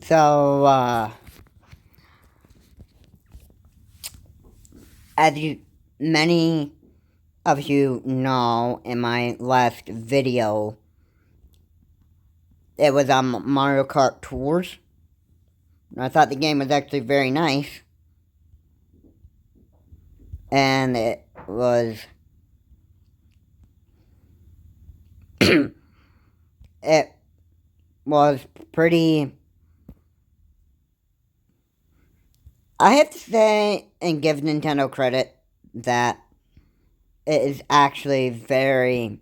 So, as many of you know, in my last video, it was on Mario Kart Tours. I thought the game was actually very nice. And it was... it was pretty... I have to say, and give Nintendo credit, that it is actually very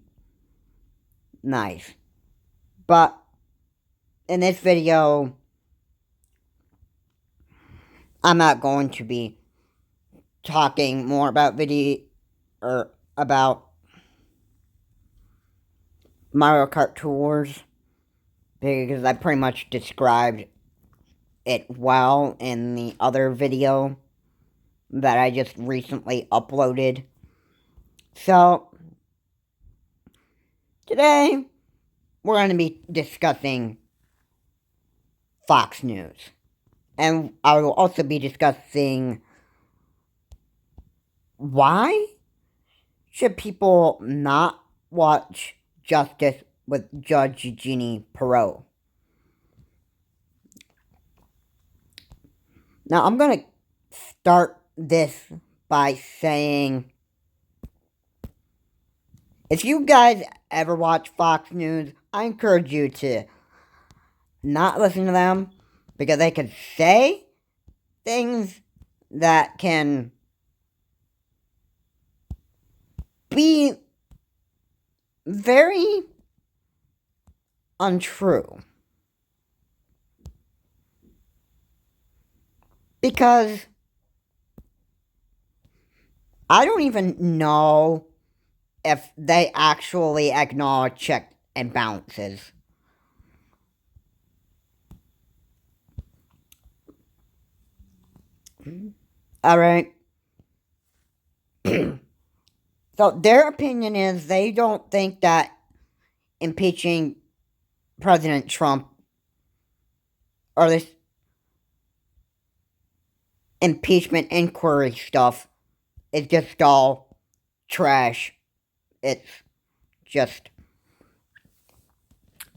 nice. But in this video, I'm not going to be talking more about about Mario Kart Tours, because I pretty much described it well in the other video that I just recently uploaded. So, today, we're going to be discussing Fox News. And I will also be discussing why should people not watch Justice with Judge Jeanie Pirro. Now, I'm going to start this by saying, if you guys ever watch Fox News, I encourage you to not listen to them, because they can say things that can be very untrue. Because I don't even know if they actually acknowledge checks and balances. Alright. So their opinion is they don't think that impeaching President Trump, or this impeachment inquiry stuff, is just all trash. It's just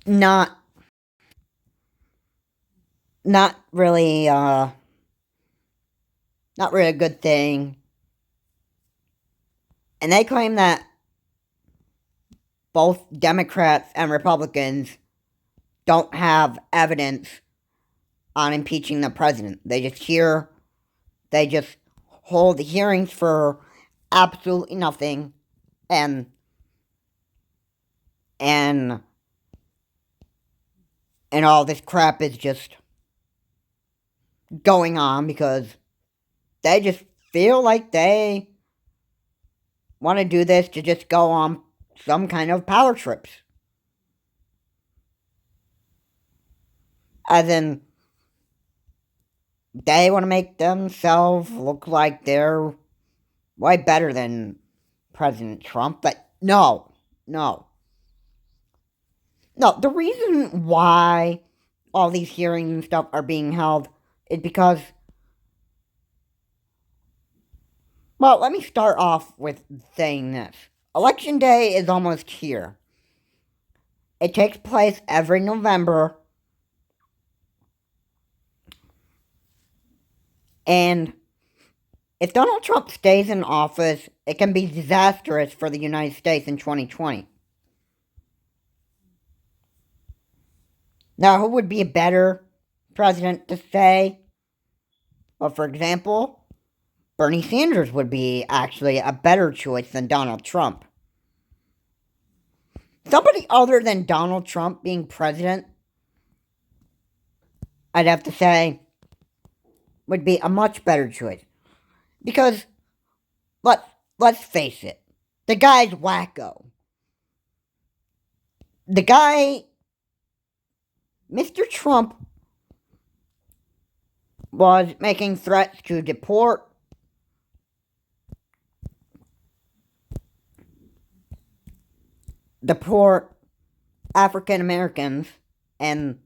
not really a good thing. And they claim that both Democrats and Republicans don't have evidence on impeaching the president. They just hold hearings for absolutely nothing, and all this crap is just going on because they just feel like they want to do this to just go on some kind of power trips. As in, they want to make themselves look like they're way better than President Trump, but no. No, the reason why all these hearings and stuff are being held is because, well, let me start off with saying this. Election Day is almost here. It takes place every November. And if Donald Trump stays in office, it can be disastrous for the United States in 2020. Now, who would be a better president to say? Well, for example, Bernie Sanders would be actually a better choice than Donald Trump. Somebody other than Donald Trump being president, I'd have to say, would be a much better choice. Because, let's face it, the guy's wacko. The guy, Mr. Trump, was making threats to deport African Americans, and,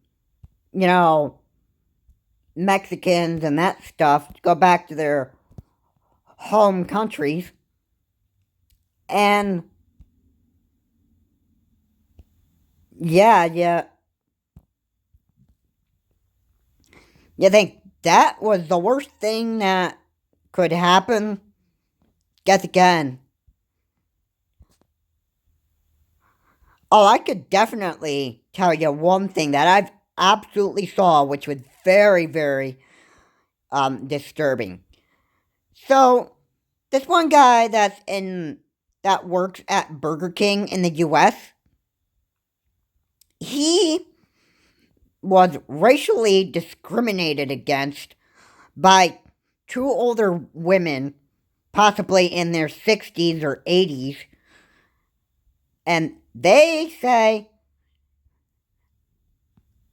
Mexicans and that stuff to go back to their home countries. And yeah, you think that was the worst thing that could happen? Guess again. Oh, I could definitely tell you one thing that I've absolutely saw, which was very, very disturbing. So, this one guy that works at Burger King in the U.S., he was racially discriminated against by two older women, possibly in their 60s or 80s, and they say,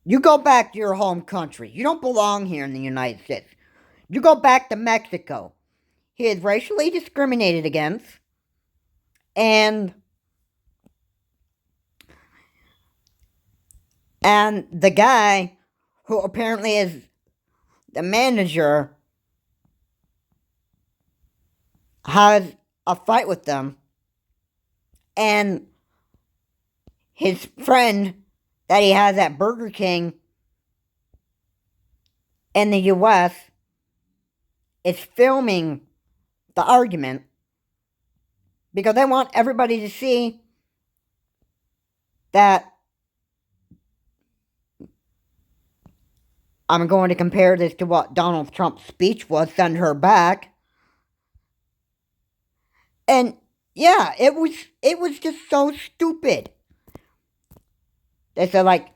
you go back to your home country. You don't belong here in the United States. You go back to Mexico. He is racially discriminated against, and the guy who apparently is the manager has a fight with them, and his friend that he has at Burger King in the US is filming the argument because they want everybody to see that. I'm going to compare this to what Donald Trump's speech was, send her back. And yeah, it was just so stupid. They said, like,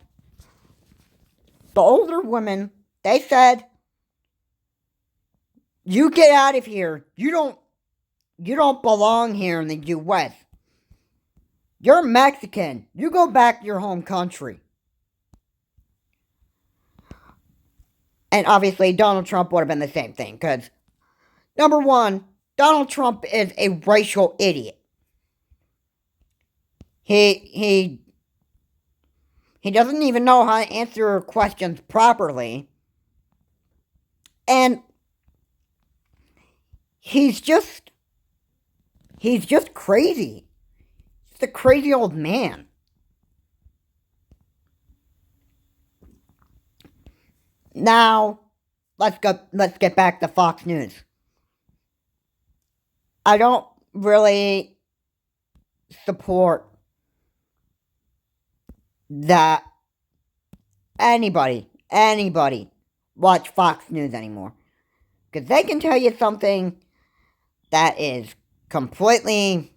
the older women, they said, you get out of here. You don't belong here in the US. You're Mexican. You go back to your home country. And obviously, Donald Trump would have been the same thing, because, number one, Donald Trump is a racial idiot. He doesn't even know how to answer questions properly. And he's just crazy. He's a crazy old man. Now, let's get back to Fox News. I don't really support that anybody watch Fox News anymore. Because they can tell you something that is completely...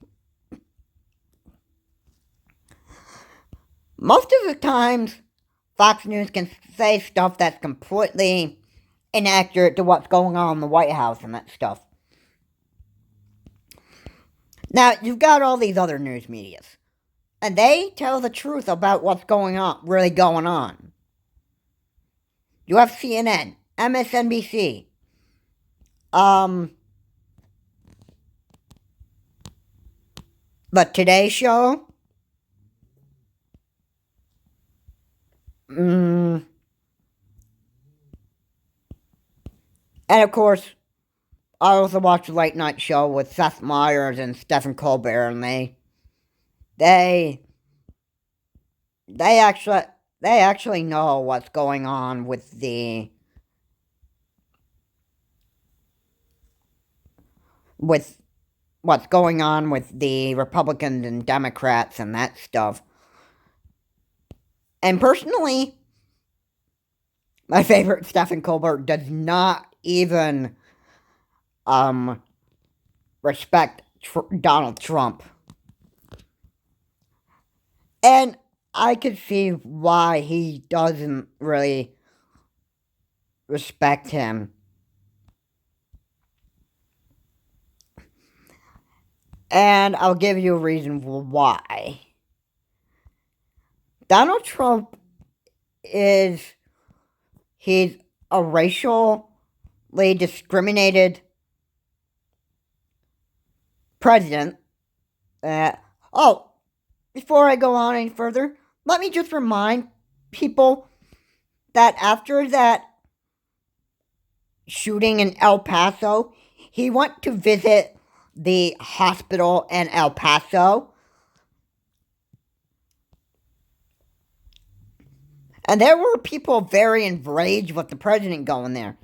Most of the times, Fox News can say stuff that's completely inaccurate to what's going on in the White House and that stuff. Now, you've got all these other news medias, and they tell the truth about what's really going on. You have CNN, MSNBC, the Today Show, and of course, I also watch the Late Night Show with Seth Meyers and Stephen Colbert, and they actually know what's going on with what's going on with the Republicans and Democrats and that stuff. And personally, my favorite Stephen Colbert does not even respect Donald Trump. And I could see why he doesn't really respect him. And I'll give you a reason why. Donald Trump he's a racially discriminated president. Before I go on any further, let me just remind people that after that shooting in El Paso, he went to visit the hospital in El Paso. And there were people very enraged with the president going there.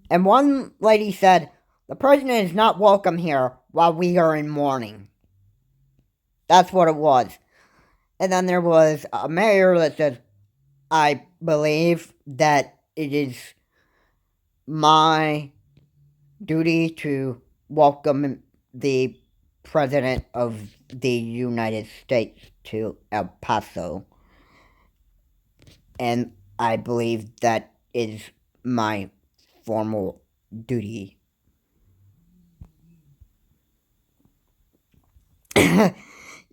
And one lady said, "The president is not welcome here while we are in mourning." That's what it was. And then there was a mayor that said, "I believe that it is my duty to welcome the President of the United States to El Paso. And I believe that is my formal duty."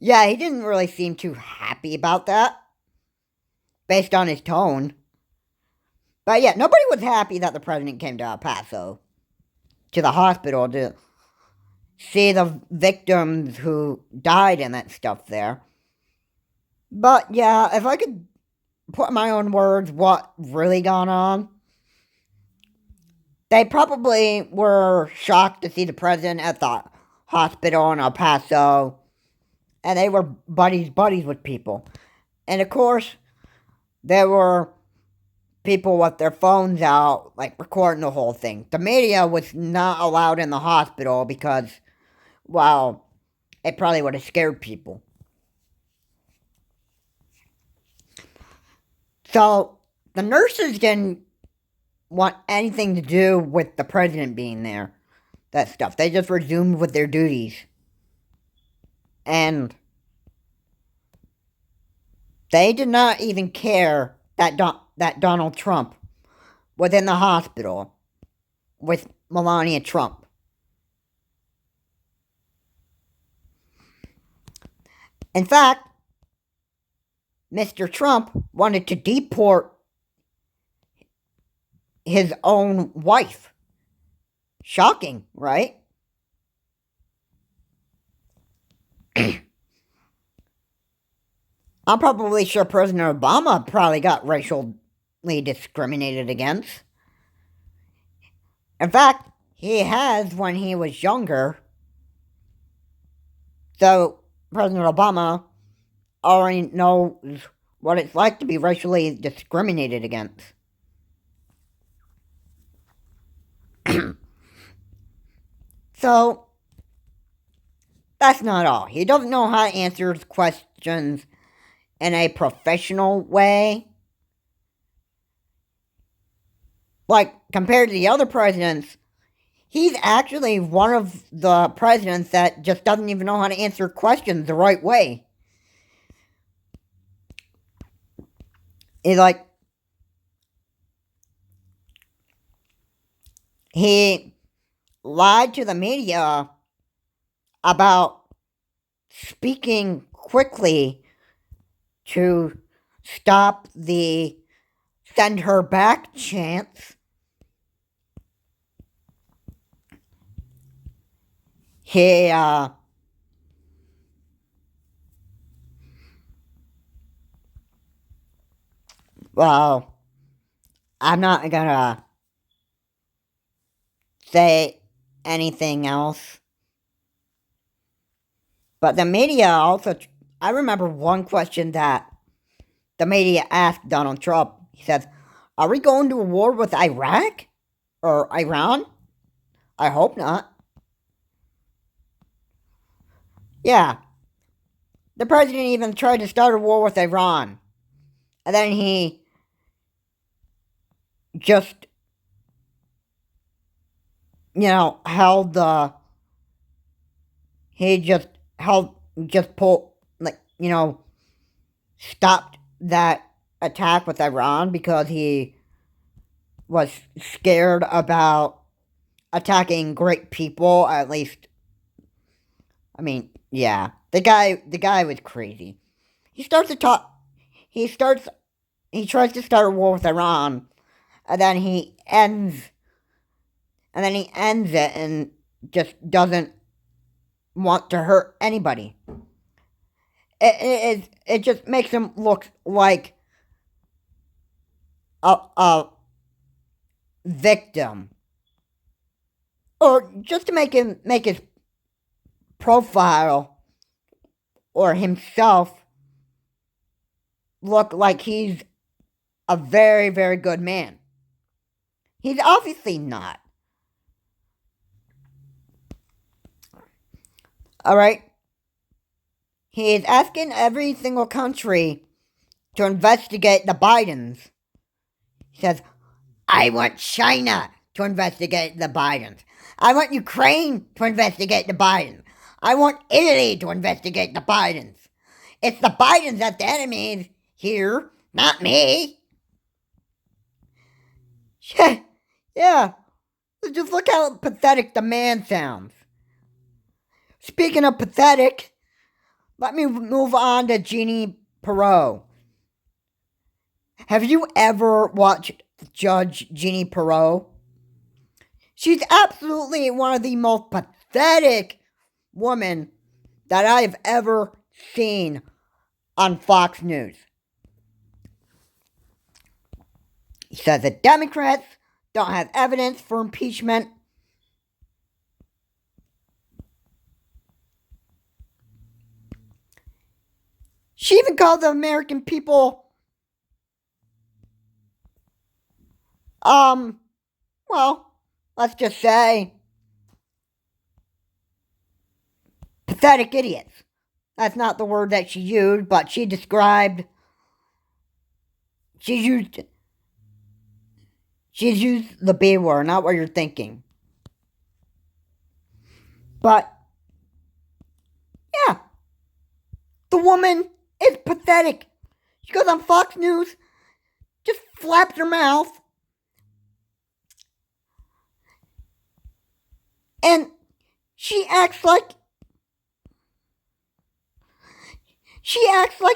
Yeah, he didn't really seem too happy about that, based on his tone. But yeah, nobody was happy that the president came to El Paso, to the hospital, to see the victims who died and that stuff there. But yeah, if I could put in my own words what really gone on, they probably were shocked to see the president at the hospital in El Paso, and they were buddies with people. And of course, there were people with their phones out, like, recording the whole thing. The media was not allowed in the hospital because, well, it probably would have scared people. So, the nurses didn't want anything to do with the president being there. That stuff. They just resumed with their duties. And they did not even care that Donald Trump was in the hospital with Melania Trump. In fact, Mr. Trump wanted to deport his own wife. Shocking, right? I'm probably sure President Obama probably got racially discriminated against. In fact, he has when he was younger. So, President Obama already knows what it's like to be racially discriminated against. So, that's not all. He doesn't know how to answer questions in a professional way. Like, compared to the other presidents, he's actually one of the presidents that just doesn't even know how to answer questions the right way. He's like, he lied to the media about speaking quickly to stop the send her back chants. He, well, I'm not gonna say anything else. But the media also, I remember one question that the media asked Donald Trump. He says, "Are we going to a war with Iraq? Or Iran? I hope not." Yeah. The president even tried to start a war with Iran. And then he just, held the. He just pulled, stopped that attack with Iran because he was scared about attacking great people, at least. I mean, yeah. The guy was crazy. He starts to talk. He tries to start a war with Iran, and then he ends it and just doesn't want to hurt anybody. It just makes him look like a victim, or just to make his profile or himself look like he's a very, very good man. He's obviously not. Alright? He is asking every single country to investigate the Bidens. He says, I want China to investigate the Bidens. I want Ukraine to investigate the Bidens. I want Italy to investigate the Bidens. It's the Bidens that's the enemies here, not me. Yeah. Just look how pathetic the man sounds. Speaking of pathetic, let me move on to Jeanie Pirro. Have you ever watched Judge Jeanie Pirro? She's absolutely one of the most pathetic women that I have ever seen on Fox News. He says the Democrats don't have evidence for impeachment. She even called the American people, well, let's just say, pathetic idiots. That's not the word that she used, but she used the B word, not what you're thinking. But, yeah, the woman is pathetic. She goes on Fox News, just flaps her mouth, and she acts like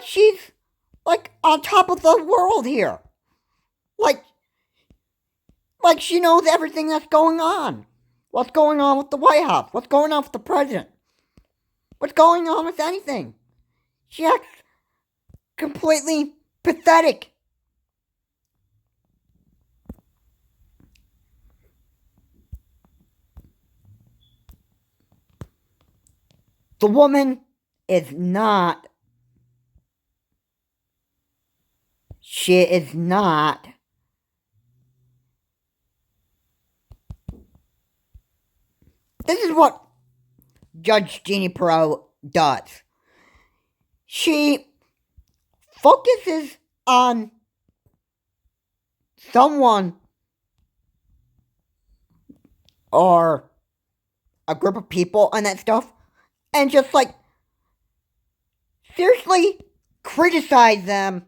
she's like on top of the world here. Like she knows everything that's going on. What's going on with the White House? What's going on with the president? What's going on with anything? She acts completely pathetic. The woman is not. She is not. This is what Judge Jeanie Pirro does. She focuses on someone or a group of people and that stuff, and just like seriously criticize them,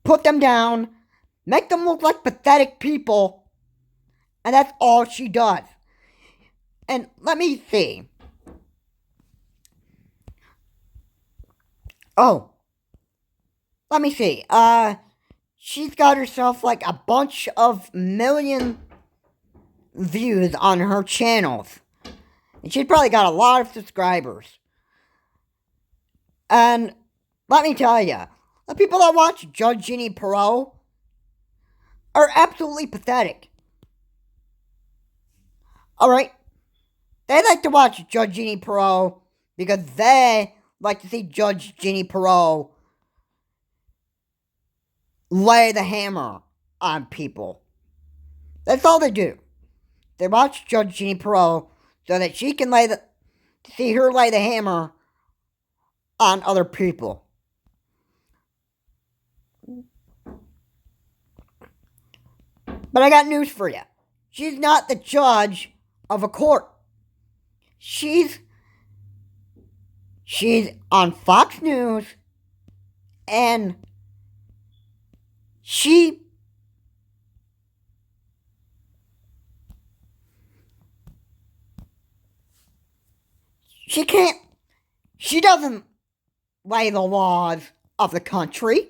put them down, make them look like pathetic people, and that's all she does. And let me see. Oh, let me see. She's got herself like a bunch of million views on her channels. And she's probably got a lot of subscribers. And let me tell you, the people that watch Judge Jeanie Pirro are absolutely pathetic. Alright? They like to watch Judge Jeanie Pirro because they like to see Judge Jeanie Pirro lay the hammer on people. That's all they do. They watch Judge Jeanie Pirro so that she can see her lay the hammer on other people. But I got news for you. She's not the judge of a court. She's on Fox News, and she doesn't lay the laws of the country.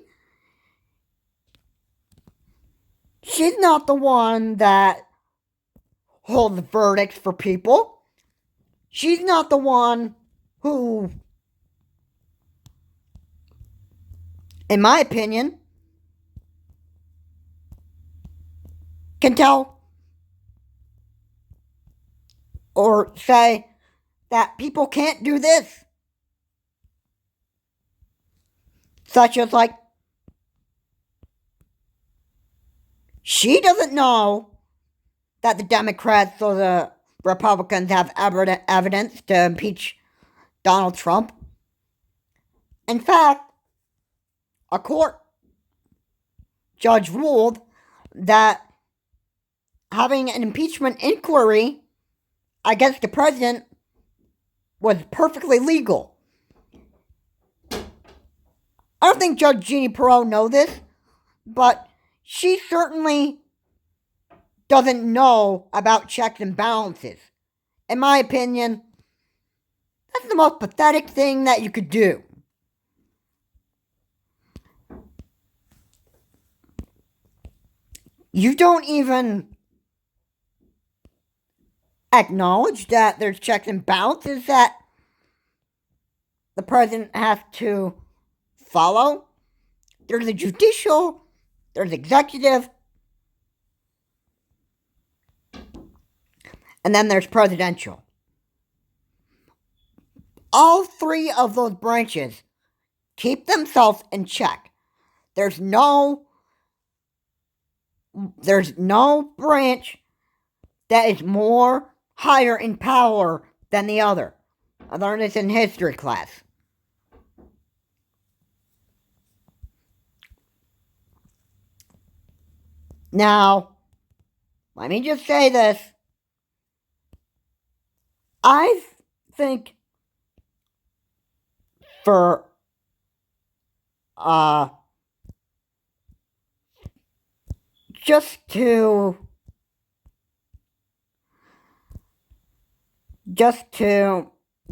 She's not the one that holds verdicts for people. She's not the one who, in my opinion, can tell or say that people can't do this. Such as, like, she doesn't know that the Democrats or the Republicans have evidence to impeach Donald Trump. In fact, a court judge ruled that having an impeachment inquiry against the president was perfectly legal. I don't think Judge Jeanie Pirro knows this, but she certainly doesn't know about checks and balances. In my opinion, that's the most pathetic thing that you could do. You don't even acknowledge that there's checks and balances that the president has to follow. There's a judicial, there's executive, and then there's presidential. All three of those branches keep themselves in check. There's no branch that is more higher in power than the other. I learned this in history class. Now, let me just say this. I think for just to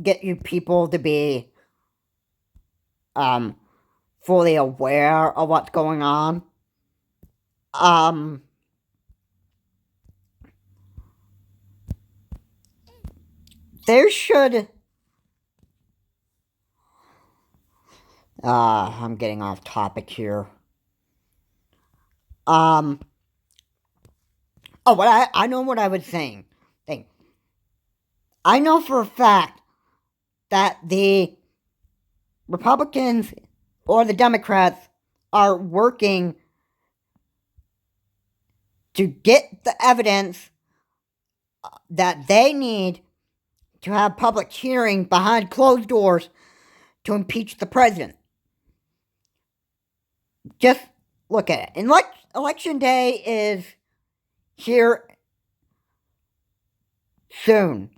get you people to be fully aware of what's going on, there should I'm getting off topic here. Oh, I know what I was saying. I know for a fact that the Republicans or the Democrats are working to get the evidence that they need to have public hearing behind closed doors to impeach the president. Just look at it. Election day is here soon.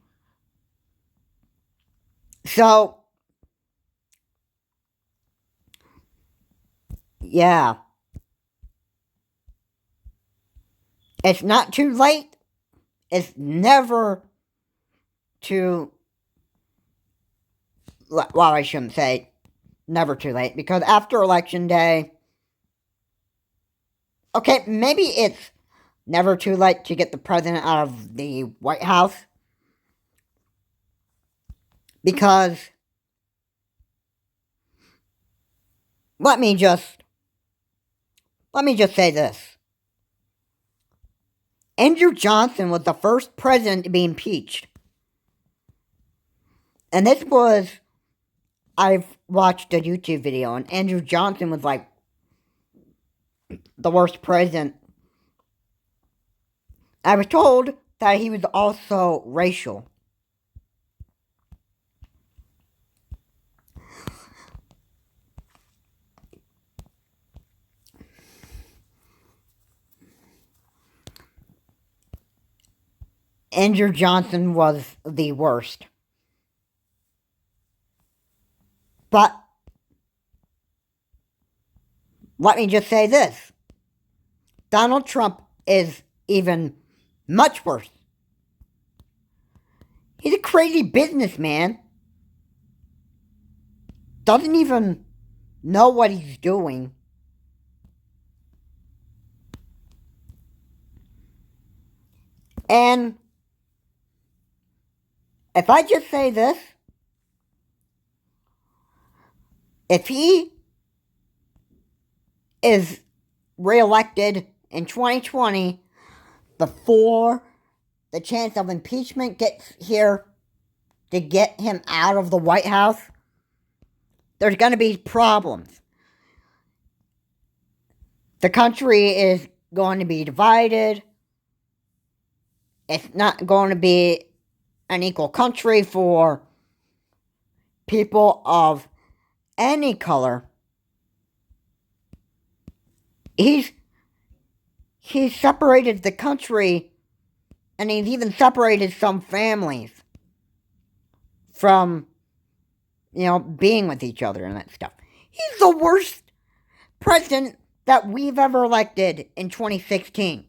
So, yeah. It's not too late. It's never too... Well, I shouldn't say never too late, because after Election Day... Okay, maybe it's never too late to get the president out of the White House. Because... Let me just say this. Andrew Johnson was the first president to be impeached. And this was... I've watched a YouTube video, and Andrew Johnson was like the worst president. I was told that he was also racial. Andrew Johnson was the worst. But let me just say this. Donald Trump is even much worse. He's a crazy businessman. Doesn't even know what he's doing. And if I just say this, if he is reelected in 2020, before the chance of impeachment gets here to get him out of the White House, there's going to be problems. The country is going to be divided. It's not going to be an equal country for people of any color. He's separated the country, and he's even separated some families from, being with each other and that stuff. He's the worst president that we've ever elected in 2016.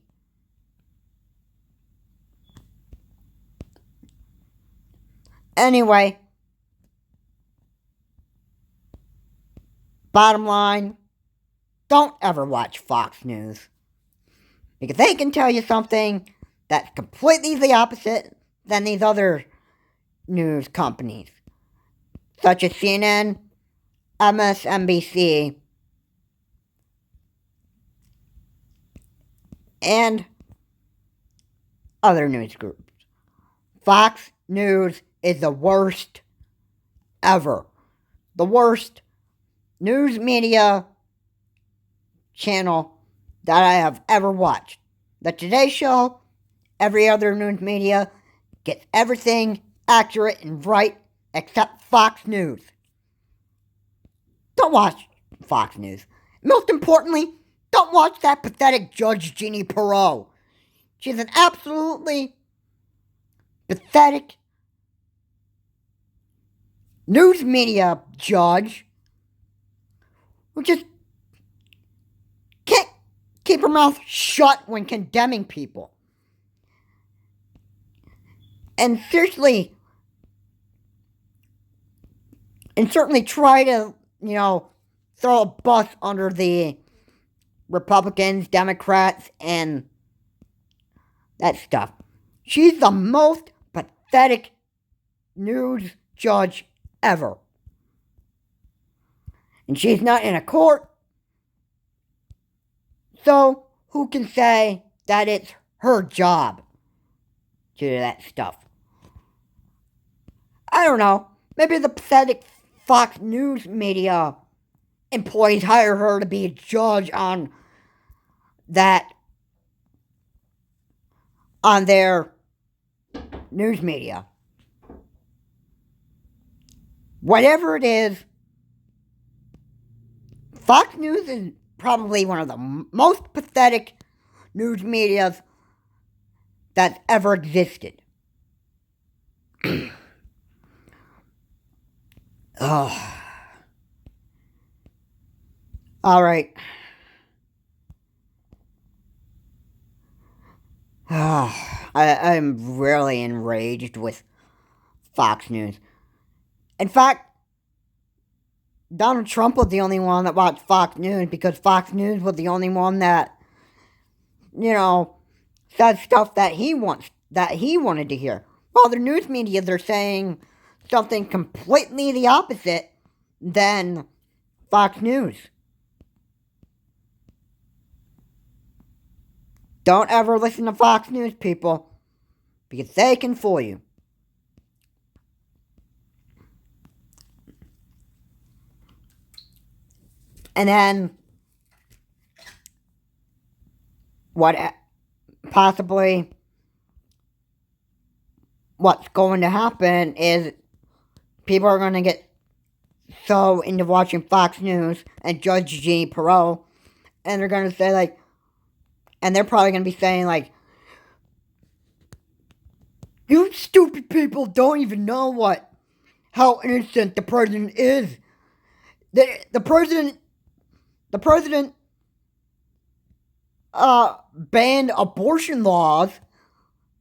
Anyway, bottom line, don't ever watch Fox News. Because they can tell you something that's completely the opposite than these other news companies, such as CNN, MSNBC, and other news groups. Fox News is the worst ever. The worst news media channel that I have ever watched. The Today Show, every other news media, gets everything accurate and right except Fox News. Don't watch Fox News. Most importantly, don't watch that pathetic Judge Jeanie Pirro. She's an absolutely pathetic news media judge who just can't keep her mouth shut when condemning people. And seriously, and certainly try to, throw a bus under the Republicans, Democrats, and that stuff. She's the most pathetic news judge ever. And she's not in a court. So, who can say that it's her job to do that stuff? I don't know. Maybe the pathetic Fox News media employees hire her to be a judge on their news media. Whatever it is, Fox News is probably one of the most pathetic news medias that's ever existed. Oh. All right. I'm really enraged with Fox News. In fact, Donald Trump was the only one that watched Fox News because Fox News was the only one that, said stuff that he wanted to hear. While the news media, they're saying something completely the opposite than Fox News. Don't ever listen to Fox News, people, because they can fool you. And then, what's going to happen is people are going to get so into watching Fox News and Judge Jeanie Pirro, and they're going to say, and they're probably going to be saying, you stupid people don't even know how innocent the president is. The president banned abortion laws,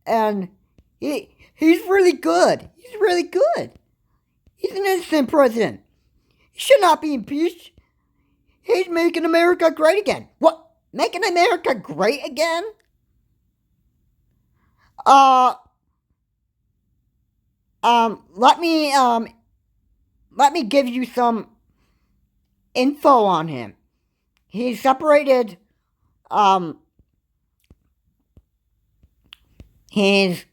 and he's really good. He's really good. He's an innocent president. He should not be impeached. He's making America great again. What? Making America great again? Let me give you some info on him. He separated, He's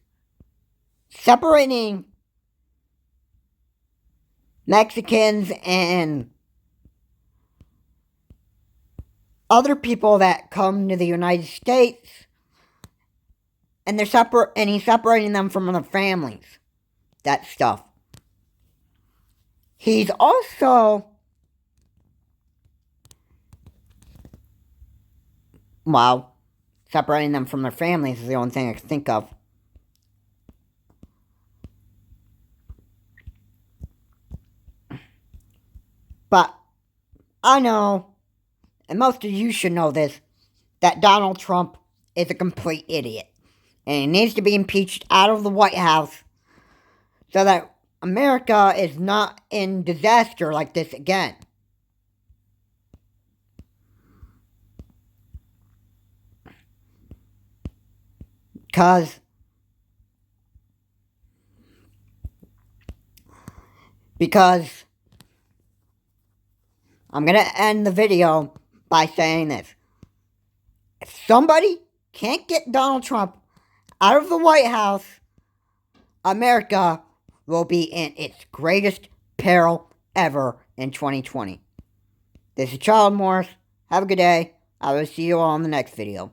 separating Mexicans and other people that come to the United States, and he's separating them from their families. That stuff. He's also, well, separating them from their families is the only thing I can think of. But I know, and most of you should know this, that Donald Trump is a complete idiot. And he needs to be impeached out of the White House so that America is not in disaster like this again. Because I'm going to end the video by saying this. If somebody can't get Donald Trump out of the White House, America will be in its greatest peril ever in 2020. This is Charles Morris. Have a good day. I will see you all in the next video.